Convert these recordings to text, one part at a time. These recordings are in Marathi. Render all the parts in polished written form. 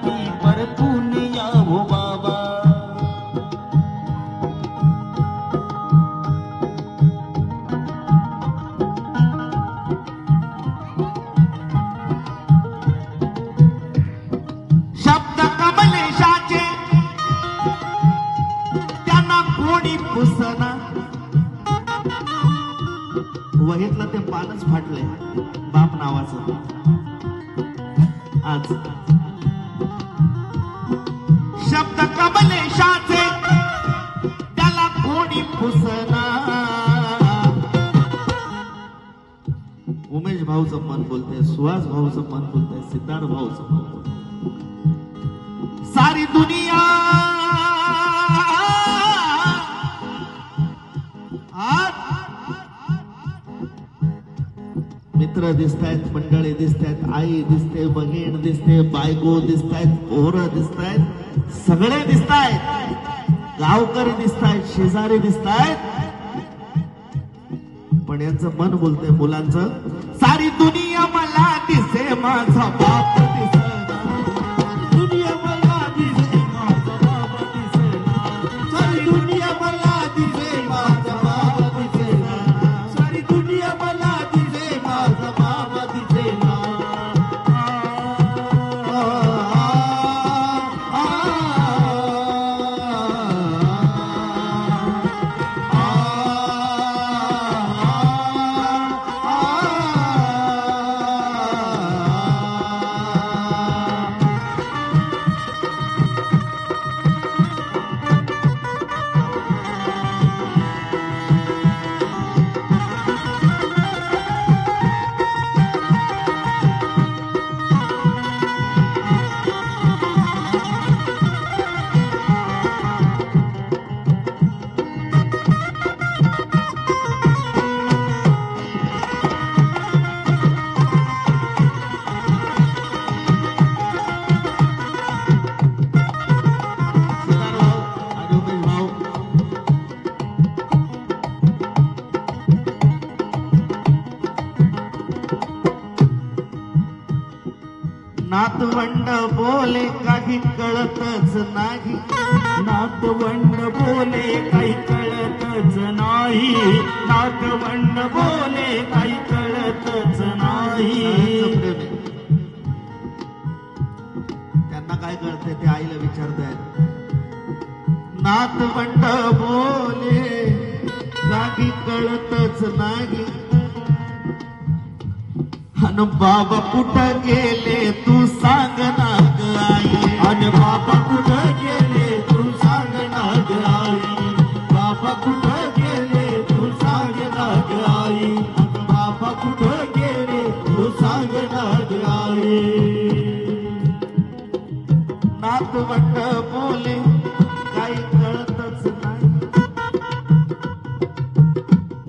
ती परतून या हो बाबा. शब्द कमलेशाचे त्यांना कोणी पुसना. वहीतलं ते पानच फाटले बाप नावाचं. आज शब्द कमलेशाचे त्याला कोणी पुसना. उमेश भाऊचं मन बोलतंय, सुहास भाऊचं मन बोलतंय, सिद्धार्थ भाऊचं मन बोलतंय. सारी दुनिया मित्र दिसतायत, मंडळी दिसतायत, आई दिसते, बहीण दिसते, बायको दिसतायत, पोरं दिसतायत, सगळे दिसतायत, गावकरी दिसतायत, शेजारी दिसतायत. पण यांचं मन बोलतंय मुलांचं. सारी दुनिया मला दिसे, माझा बाप दिसेना. दुनिया मला दिसे, माझा बाप दिसेना. सारी दुनिया मला दिसे, माझा बाप दिसेना. सारी दुनिया मला दिसे, माझा बाप दिसेना. नातवंड बोले काही कळतच नाही. नातवंड बोले काही कळतच नाही. नातवंड बोले काही कळतच नाही. त्यांना काय कळते ते आईला विचारतायत. नातवंड बोले काही कळतच नाही. अन बाबा कुठं गेले तू सांग ना ग आई. अन बाबा कुठं गेले तू सांग ना ग आई. बाबा कुठं गेले तू सांग ना ग आई. बाबा कुठं गेले तू सांग ना ग आई. नातवंड बोले काही कळतच नाही.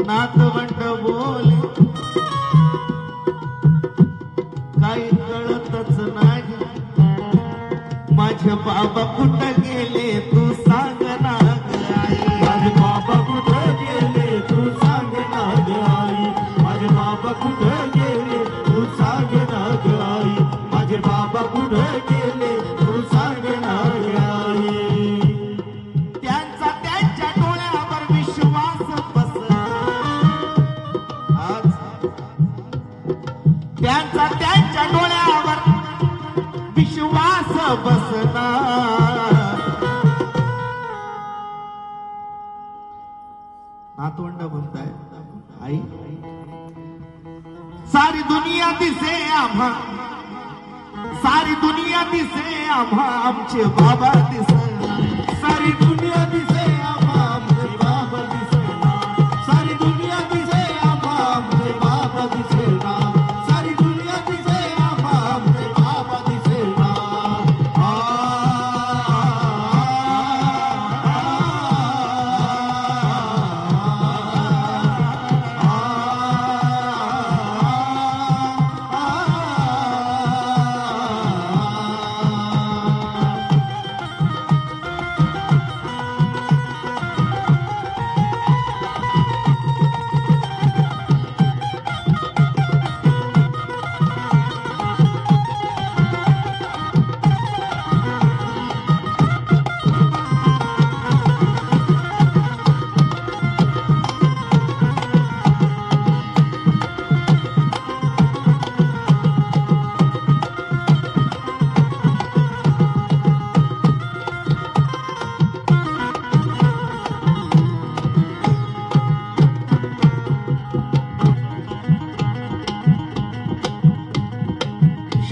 नातवंड बोले काही कळतच नाही. माझे बाबा कुठं गेले तू सांग ना ग आई. माझे बाबा कुठं गेले तू सांग ना ग आई. माझे बाबा कुठं गेले तू सांग ना ग आई. माझे बाबा कुठं गेले तू सांग ना ग आई. त्यांचा त्यांच्या डोळ्यावर विश्वास बसला. आज त्यांचा त्यांच्या डोळ्यावर विश्वास बसना. नातवंड म्हणताय आई सारी दुनिया दिसे आम्हा. सारी दुनिया दिसे आम्हा आमचे बाबा दिसेना. सारी दुनिया दिसे आम्हा आमचे बाबा दिसेना. सारी दुनिया दिसे आम्हा आमचे बाबा दिसेना. सारी दुनिया दिसे आम्हा आमचे बाबा दिसेना.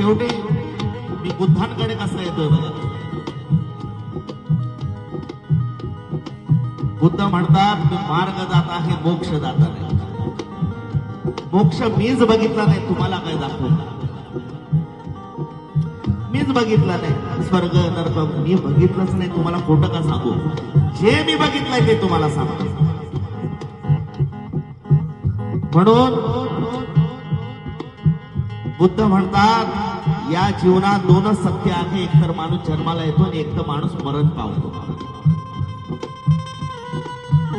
शेवटी मी बुद्धांकडे कसा येतोय बघा. बुद्ध म्हणतात मी मार्ग जात आहे, मोक्ष जाता नाही. मोक्ष मीच बघितला नाही, तुम्हाला काय दाखवलं? मीच बघितला नाही. स्वर्ग नरक मी बघितलंच नाही, तुम्हाला खोटं का सांगू? जे मी बघितलंय ते तुम्हाला सांगतो. म्हणून बुद्ध म्हणतात या जीवनात दोनच सत्य आहे, एक तर माणूस जन्माला येतो आणि एक तर माणूस मरण पावतो.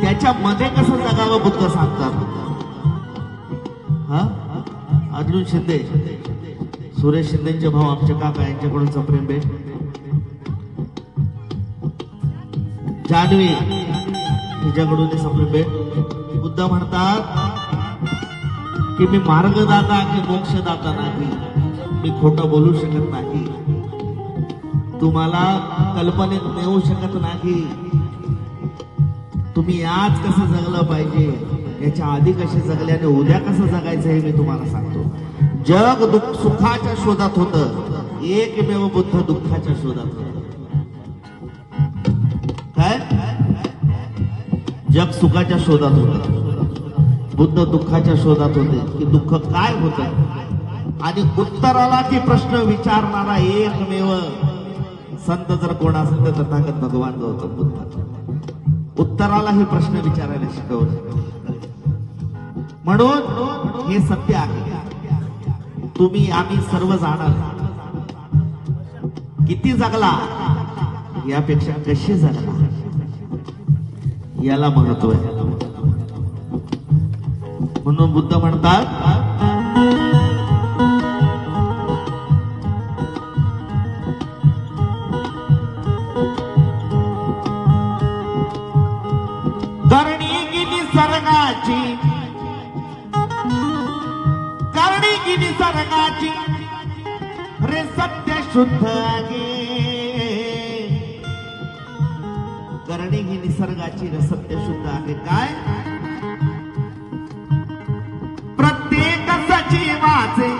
त्याच्यामध्ये कसं जगावं बुद्ध सांगतात. हा अर्जुन शिंदे, सुरेश शिंदेचे भाऊ, आमचे काका, यांच्याकडूनच प्रेम भेट. जान्हवी हिच्याकडून प्रेम भेट. बुद्ध म्हणतात की मी मार्गदाता की मोक्षदाता नाही, मी खोटं बोलू शकत नाही, तुम्हाला कल्पनेत नेऊ शकत नाही. तुम्ही आज कसं जगलं पाहिजे, याच्या आधी कसे जगले आणि उद्या कसं जगायचं हे मी तुम्हाला सांगतो. जग दुःख सुखाच्या शोधात होतं, एकमेव बुद्ध दुःखाच्या शोधात होत. काय? जग सुखाच्या शोधात होतं, बुद्ध दुःखाच्या शोधात होते की दुःख काय होतं. आणि उत्तराला की प्रश्न विचारणारा एकमेव संत जर कोण असेल तर तथागत भगवान गौतम बुद्ध. उत्तराला हे प्रश्न विचारायला शिकवलं. म्हणून हे सत्य आहे, तुम्ही आम्ही सर्व जाणार. किती जगला यापेक्षा कशी जगला याला महत्व आहे. म्हणून बुद्ध म्हणतात करणी की निसर्गाची, करणी की निसर्गाची रे सत्य शुद्ध आहे. करणी ही निसर्गाची रे सत्य शुद्ध आहे. काय? प्रत्येक सजीवाचे,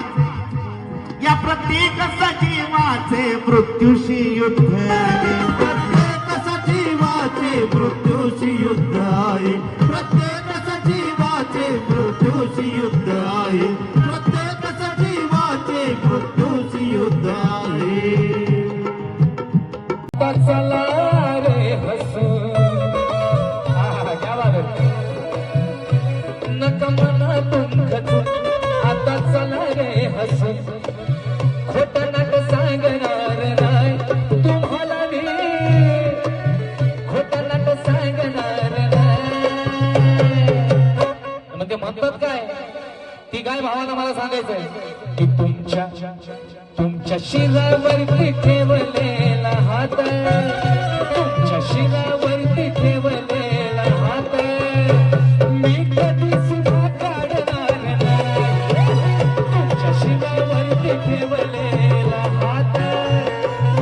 या प्रत्येक सजीवाचे मृत्यूशी युद्ध आहे. प्रत्येक सजीवाचे मृत्यूशी युद्ध आहे. प्रत्येक सजीवाचे मृत्यूशी युद्ध आहे. प्रत्येक सजीवाचे मृत्यूशी युद्ध आहे. चला रे हसून, क्या बात है. नका मना तुम खचून, आता चला रे हसून. खोटं नाट सांगणार नाही तुम्हाला मी, खोटं नाट सांगणार नाही. म्हणजे म्हणतात काय, ती काय भावानं मला सांगायचंय की तुमच्या शिरावरती ठेवलेला हात, तुमच्या शिरावरती ठेवलेला हात मी कधी सुद्धा काढणार नाही. तुमच्या शिरावरती ठेवलेला हात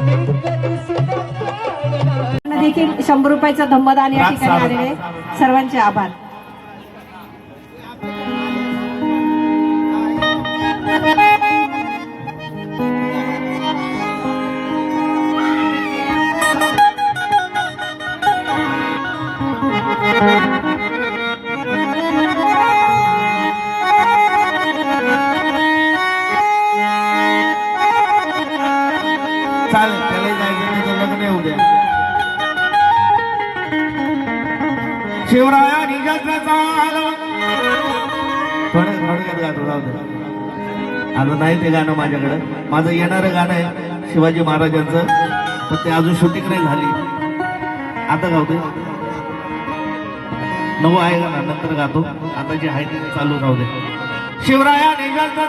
मी कधी सुद्धा काढणार नाही. देखील 100 रुपयाचा धम्मदान या ठिकाणी आलेले सर्वांचे आभार. चालेल, त्याला जायचं त्याचं लग्न येऊ द्या. शिवराया निजाचा थोडक्यात गातो, जाऊ दे. आता नाही ते गाणं माझ्याकडं. माझं येणारं गाणं आहे शिवाजी महाराजांचं, पण ते अजून शूटिंग नाही झाली. आता गावते नवं आहे गाणं, नंतर गातो. आता जे आहे ते चालू राहू दे. शिवराया निजाचा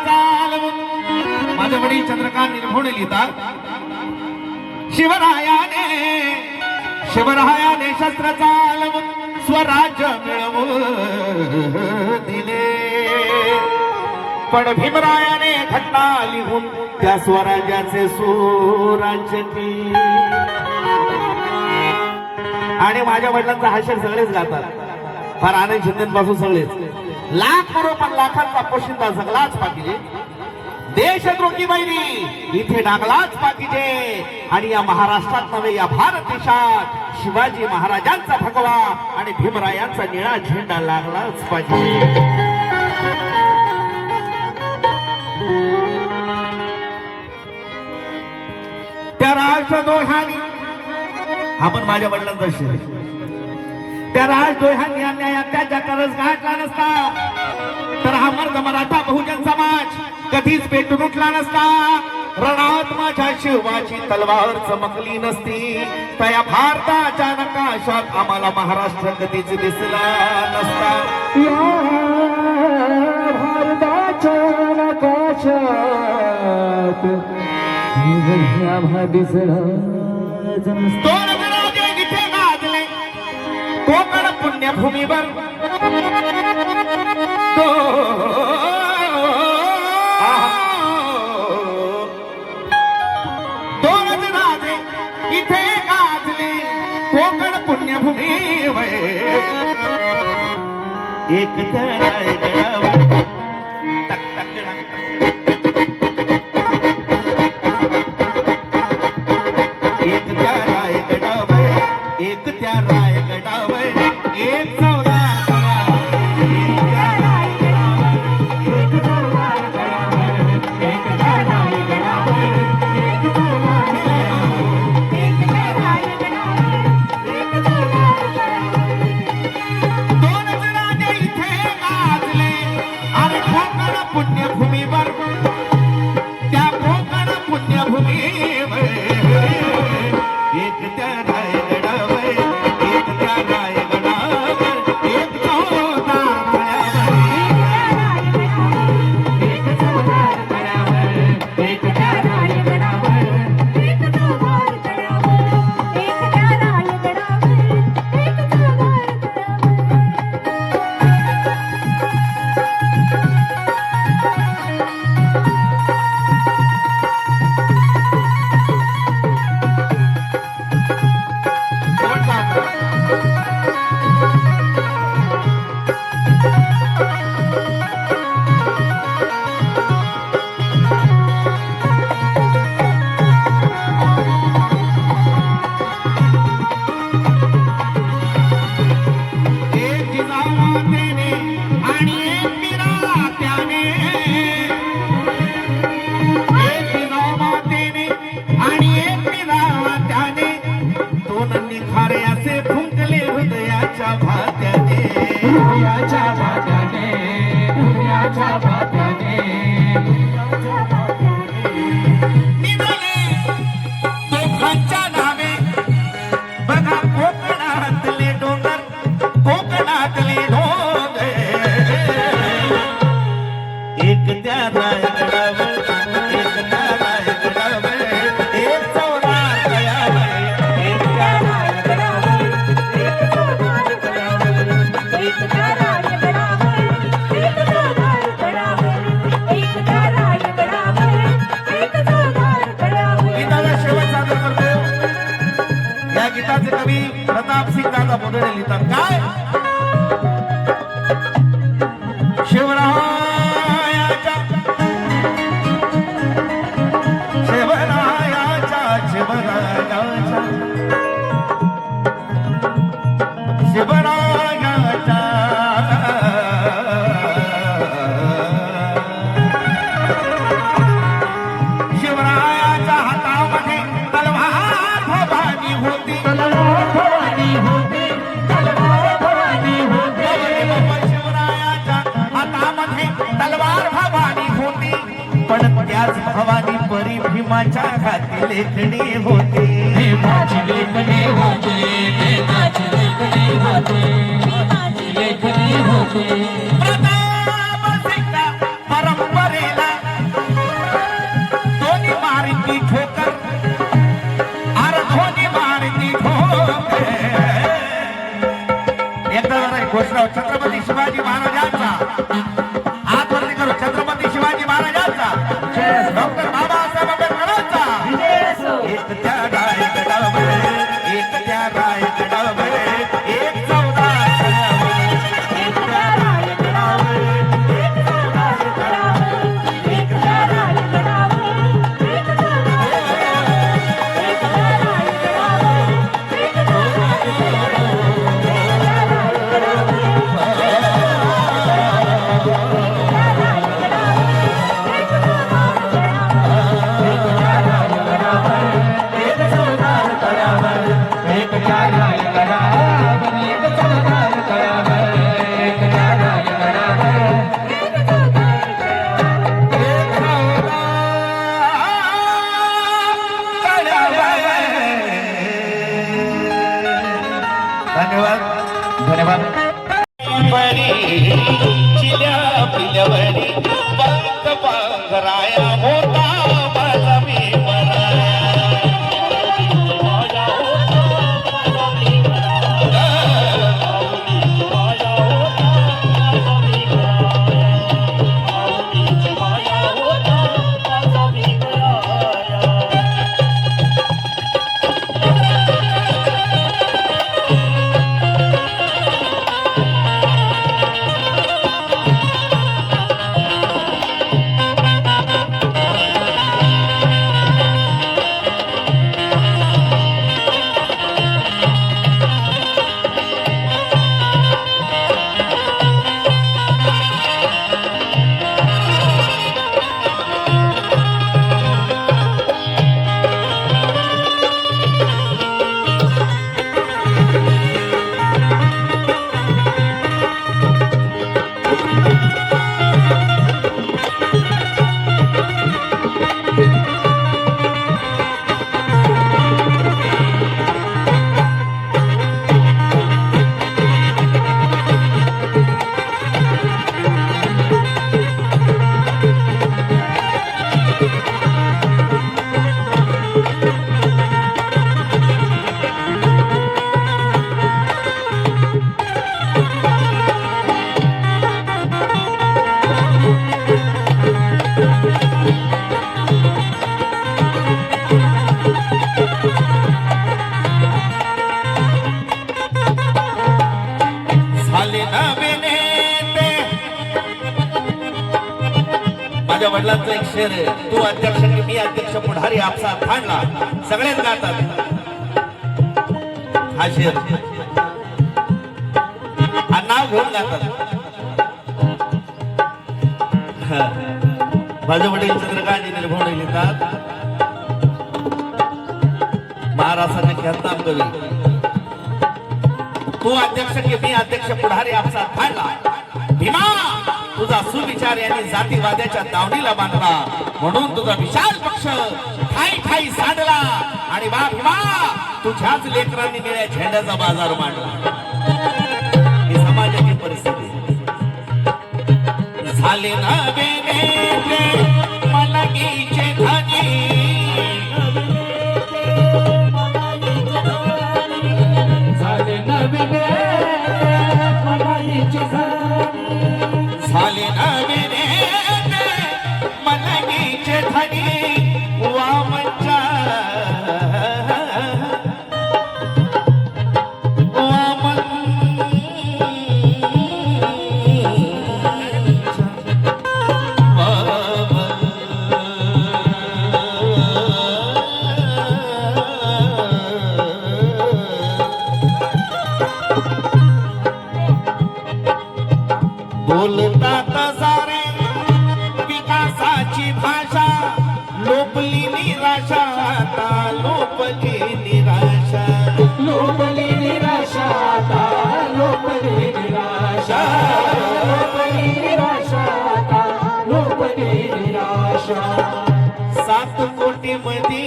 माझे वडील चंद्रकांत निर्भोणे लिहितात. शिवरायाने शस्त्र चालवून स्वराज्य मिळवून दिले, पण भीमरायाने घटना लिहून त्या स्वराज्याचे सुराज्य केले. आणि माझ्या वडिलांचा हा शेर सगळेच गातात, फार आनंद शिंदेपासून सगळेच. लाख पण लाखांचा पोशिंदा सगळाच पाटील. देशद्रोही वैरी इथे डागलाच पाहिजे आणि या महाराष्ट्रात नव्हे या भारत देशात शिवाजी महाराजांचा भगवा आणि भीमरायांचा निळा झेंडा लागलाच पाहिजे. त्या राष्ट्रद्रोहाने आपण माझ्या वडिलांचा शेर त्या राजद्रोहांनी अन्याय अत्याचारास गाठला नसता तर हा मर्द मराठा बहुजन समाज कधीच पेटून उठला नसता. रणात माझ्या शिवाची तलवार चमकली नसती तर या भारताच्या नकाशात आम्हाला महाराष्ट्र कधीच दिसला नसता. भारताच्या नकाशात दोन विरोधी इथे गाजले कोकण पुण्यभूमीवर दोन राजे इथे गाजले कोकण पुण्यभूमीवर एक रायगडावर टक टक एक त्या रायगडावर एक पुण्यभूमीवर त्या कोकण पुण्यभूमीवर एक त्या रायगडावर एक त्या रायगडावर एक दोघांच्या नावे बघा कोकणातले डोंगर कोकणातले डोंगर एक त्या रायगडावर एक त्या रायगडावर एक चौदार गडावर एक त्या रायगडावर एक चौदार गडावर एक त्या रायगडावर एक चौदार गडावर एक त्या रायगडावर एक चौदार गडावर. गीताचा शेवट सादर करतो. या गीताचे कवी प्रताप सिंग दादा बोधडे लिहितात काय शिवरायाच्या शिवरायाच्या शिवरायाच्या शिवरायाच्या शिवरायाच्या हातामध्ये तलवार भवानी होती शिवरायाच्या हातामध्ये तलवार भवानी होती पण त्याच भवानी परी भीमाच्या हाती लेखणी होती. भीमाची लेखणी होते भीमाची लेखणी होते भीमाची लेखणी होते. प्रताप सिंग परंपरेला दोन्ही मारती ठोकर अरे दोन्ही मारती ठोकर. एकदा जरा एक घोषणा छत्रपती शिवाजी महाराजांचा आत्महत्या करू छत्रपती शिवाजी महाराजांचा डॉक्टर बाबासाहेब आंबेडकरांचा एक त्या रायगडावर एक त्या रायगडावर एक चौदार गडावर एक त्या रायगडावर बरी चिल्या पिल्यावरी पंख पांघराया होता माझा माझ्या वडिलांचा एक शेर आहे, तू अध्यक्ष की मी अध्यक्ष पुढारी आपसा थांडला सगळेच गातात हा शेर, हा नाव घेऊन गातात. माझे वडील चंद्रकांत निर्भवणे लिहितात, महाराष्ट्राचे ख्यातनाम कवी, तू अध्यक्ष की मी अध्यक्ष पुढारी आपसा थांडला, भीमा तुझा सुविचार यांनी जातीवाद्याच्या दावणीला बांधला, म्हणून तुझा विशाल पक्ष ठाई ठाई सांडला आणि बा भीमा तुझ्याच लेकरांनी निळ्या झेंड्याचा बाजार मांडला. ही समाजाची परिस्थिती झाले ना बेनेते मलगीचे धनी, झाले नवीन मनाईचे झाले नवीने मलगीचे धनी, वामच्या बोलतात सारे विकासाची भाषा, लोपली निराशा आता लोपली निराशा, लोपली निराशा आता लोपली निराशा, लोपली निराशा आता लोपली निराशा. 7 कोटी मध्ये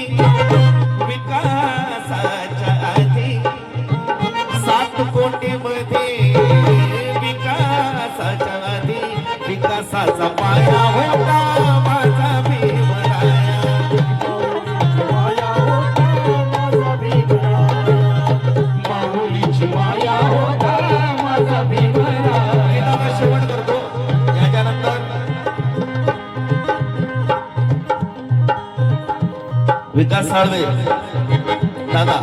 विकासाच्या आधी, 7 कोटी मध्ये विकासाच्या आधी, विकासाचा पाया होता माझा भीमराया, माऊलीची माया होता माझा भीमराया. शेवट करतो. याच्यानंतर विकास साळवे दादा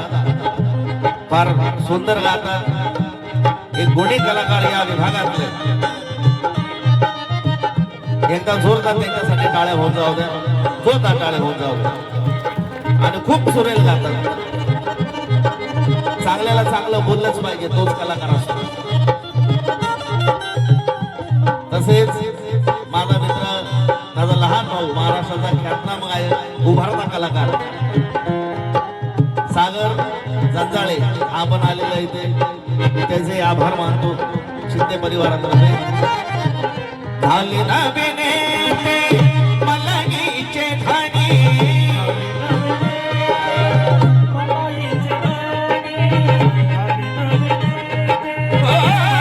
फार सुंदर गातात, एक गुणी कलाकार या विभागातले, एकदा जोरदार त्यांच्यासाठी टाळ्या होऊन जाऊ द्या, जोरदार टाळ्या होऊन जाऊ द्या. आणि खूप सुरेल गातात, चांगल्याला चांगलं बोललंच पाहिजे, तोच कलाकार असतो. तसेच माझा मित्र, माझा लहान भाऊ, महाराष्ट्राचा ख्यातनाम गायक, उभारता कलाकार सागर जंजाळे आपण आलेला इथे, त्याचे आभार मानतो शिंदे परिवारातर्फे. झाले ना बेनेते मलगीचे धनी, मनाईचे धनी,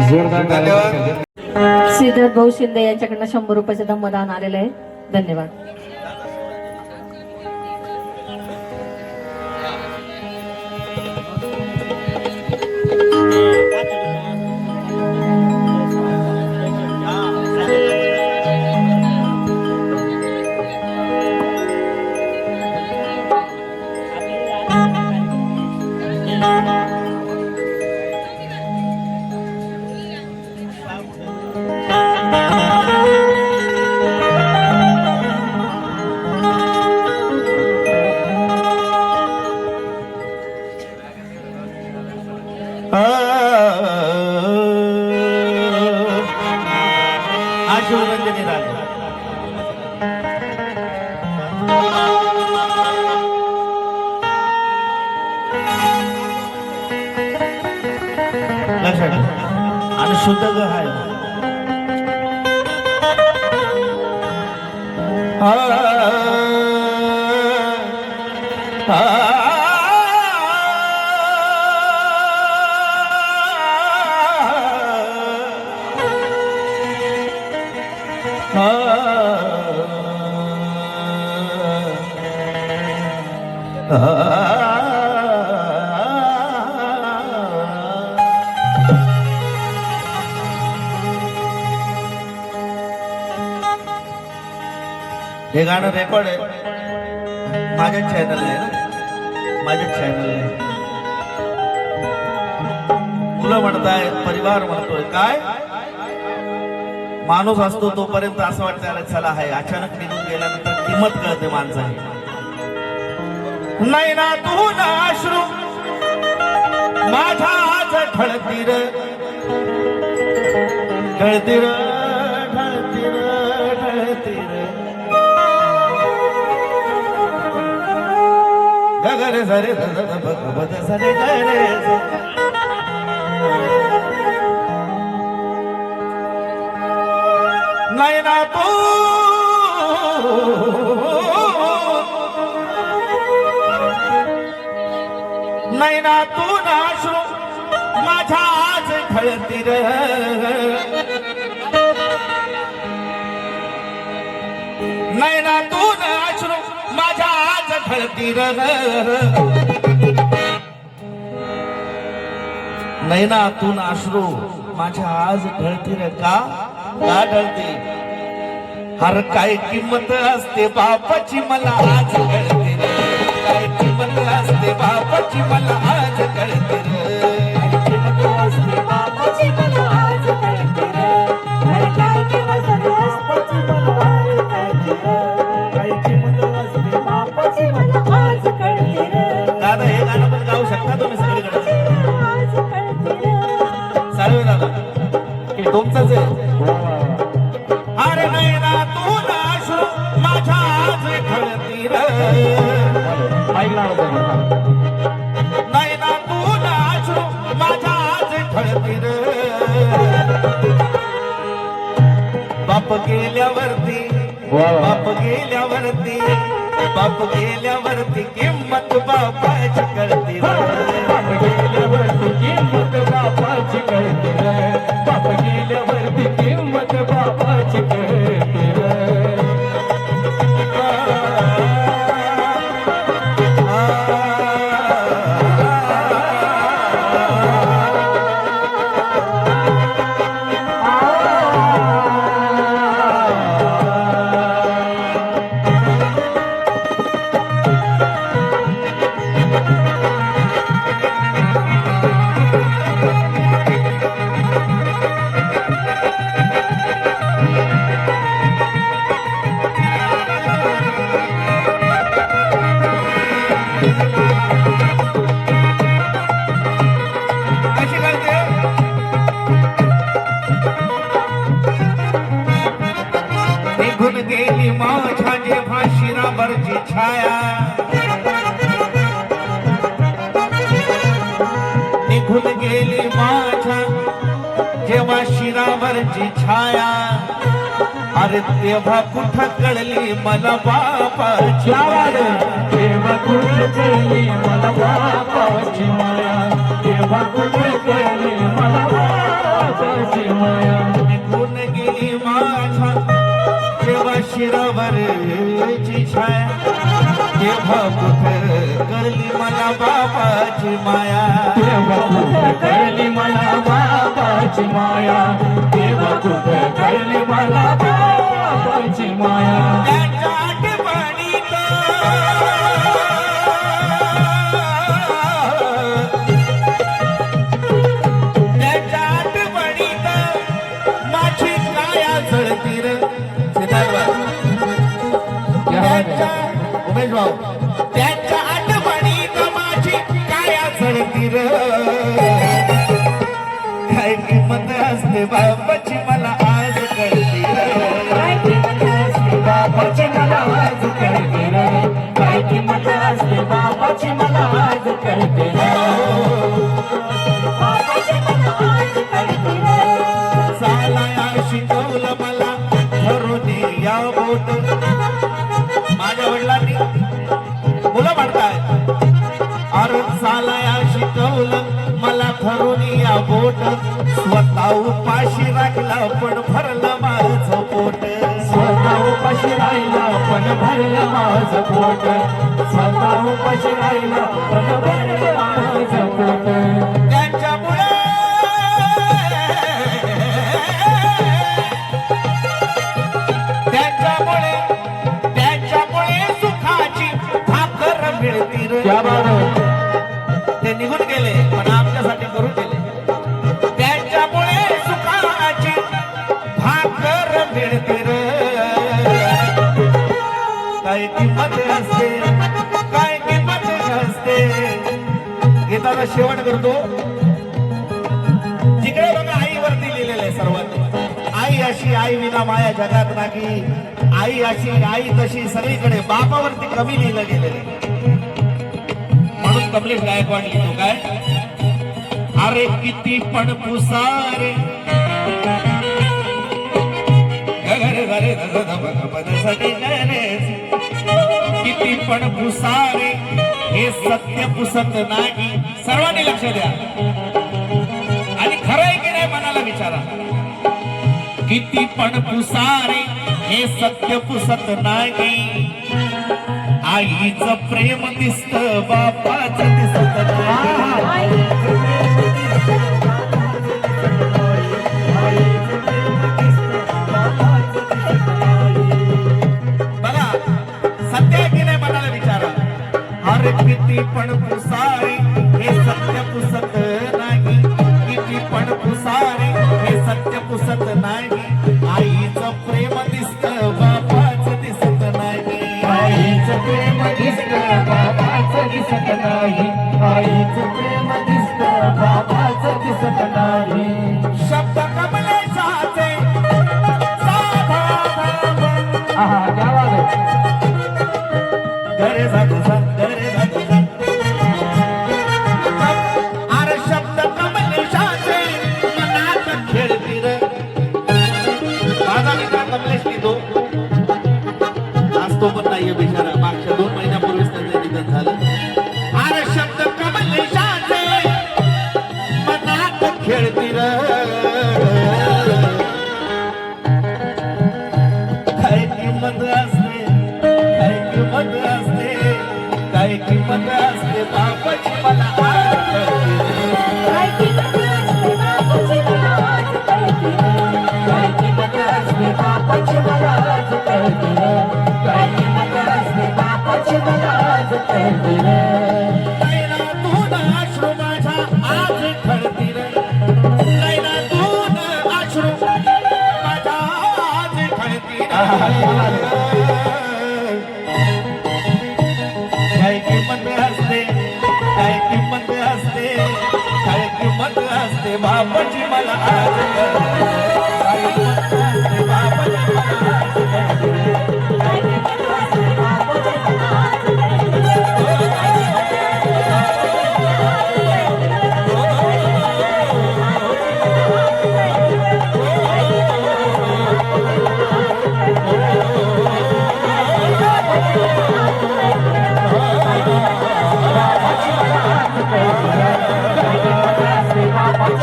जोरदार धन्यवाद. सिद्धार्थ भाऊ शिंदे यांच्याकडनं 100 रुपयाचं धम्मदान आलेलं आहे. धन्यवाद. आशीर्वंजनी राजा लक्षात ठेवा. आणि शुद्ध ग आहे हे गाणं रेकॉर्ड आहे माझ्या चॅनल आहे ना, माझ्या चॅनल आहे. मुलं म्हणतायत, परिवार म्हणतोय, काय माणूस असतो तोपर्यंत असं वाटतं त्याला चला आहे, अचानक निघून गेल्यानंतर किंमत कळते माणसाची. नाही ना तू ना अश्रू माझा आज ढळतीर ढळतीर ढळतीर ढळतीर गगरे सरे भगवत सरे गरे नाही ना तू नाही ना तू नाशू माझ्या आज खळतीर नाही ना तू नाशू माझ्या आज खळतीर नाही ना तू नाशरू माझ्या आज ढळतीर का ढळते हर काय किंमत असते बापाची मला आज कळते काय किंमत असते बापाची मला आज कळते दादा हे गाणं पण गाऊ शकता तुम्ही सगळीकडे चालू दादा तुमचंच आहे. अरे नाही ना तू नाशू माझ्या आज खळतीर नाही ना तू नाशू माझ्या आज खळतीर बाप गेल्यावरती बाप गेल्यावरती बाप गेल्यावरती किंमत बापाची कळती बाप गेल्यावरती किंमत बापाची कळते रे. बाप गेल्यावरती किंमत बापाची कळते रे. कशी करते निघून गेली माझ्या जेव्हा शिरावरची छाया निघून गेली माझ्या जेव्हा शिरावरची छाया अरे तेव्हा कुठं कळली मला बापाची माया. तेव्हा कुठे कळली मला बापाची माया. तेव्हा कुठे कळली मला बापाची माया निघून गेली माझ्या तेव्हा शिरावरची छाया तेव्हा कुठं करली मला बापाची माया तेव्हा कुठं कळली मला बापाची माया तेव्हा कुठं कळली मला बापाची माया त्याच्या आठवणीत त्याच्या आठवणीत माझी काया जळती र उमेश भाऊ त्याच्या आठवणीत माझी काया जळती र काय किंमत असते बापाची मला आज कळती बापाची मला आज कळते रे काय किंमत असते बापाची मला आज कळते सालाया शिकवलं मला ठरून या बोट माझ्या वडिलांनी मुलं म्हणताय अरे सालाया शिकवलं मला ठरून या बोट स्वतः उपाशी राखला पण भरलं माझं पोट स्वतः उपाशी राहिला पण भरलं माझं पोट स्वतः उपाशी राहिला पण भरलं माझं पोट त्याच्यामुळे त्याच्यामुळे त्याच्यामुळे सुखाची भाकर मिळती रे. क्या बात है ते निघून गेले पण आमच्यासाठी करून गेले त्याच्यामुळे सुखाची भाकर मिळते रे. काय किंमत असते काय किंमत असते गीताचा शेवट करतो जिकडे बघा आईवरती लिहिलेलं आहे सर्वांनी आई अशी आई विना माया जगात नाही आई अशी आई तशी सगळीकडे बापावरती कमी लिहिलं गेलेलं आहे. म्हणून कमलेश गायकवाड लिहितो काय अरे किती पण पुसारे किती पण पुसारे हे सत्य पुसत नाही सर्वांनी लक्ष द्या आणि खरं आहे की नाही मनाला विचारा किती पण पुसारे हे सत्य पुसत नाही आईचं प्रेम दिसत बापाचं दिसत नाही बघा सत्य आहे की नाही मनाला विचारा अरे किती पण पुसारे हे सत्य पुसत नाही किती पण पुसारे हे सत्य पुसत नाही आईचं प्रेम दिसत बापाचं दिसत नाही आईचं प्रेम दिसतं बाबाचं दिसत नाही आईचं प्रेम दिसतं बाबाचं दिसत नाही शब्द कमलेशाचे साधा आहा क्या बात है घरे जातो सांग घरे जातो सांग अरे शब्द कमलेशाचे मनात खेळती र माझा मित्र कमलेश लिहितो आज तो पण नाहीये बिचारा मागच्या 2 महिन्यापूर्वीच त्याचं निधन झालं अरे शब्द कमलेशाचे मनात खेळती र काय किंमत असते काय किंमत असते काय किंमत असते बापाची मला आज कळते. काय किंमत असते बापाची मला आज कळते काय किंमत असते बापाची मला आज कळते काय किंमत असते बापाची मला आज कळते नैनातून अश्रू माझ्या आज खळती रे नैनातून अश्रू माझ्या आज खळती रे. काय किंमत असते काय किंमत असते काय किंमत असते बापाची मला आज कळते. काय किंमत असते बापाची मला आज कळते. काय किंमत असते बापाची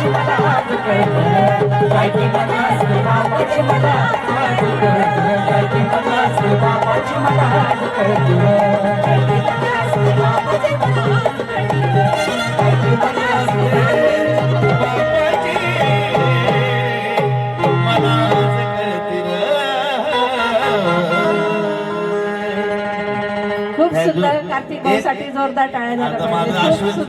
मला आज कळते काय किंमत असते बापाची मला आज कळते काय किंमत असते बापाची मला आज कळते काय किंमत असते बापाची मला आज कळते काय किंमत असते बापाची मला आज कळते रे. खूप सुंदर कार्तिक भाऊसाठी जोरदार टाळ्या झाल्या आता माझं पाहिजे. खूप आश्वासन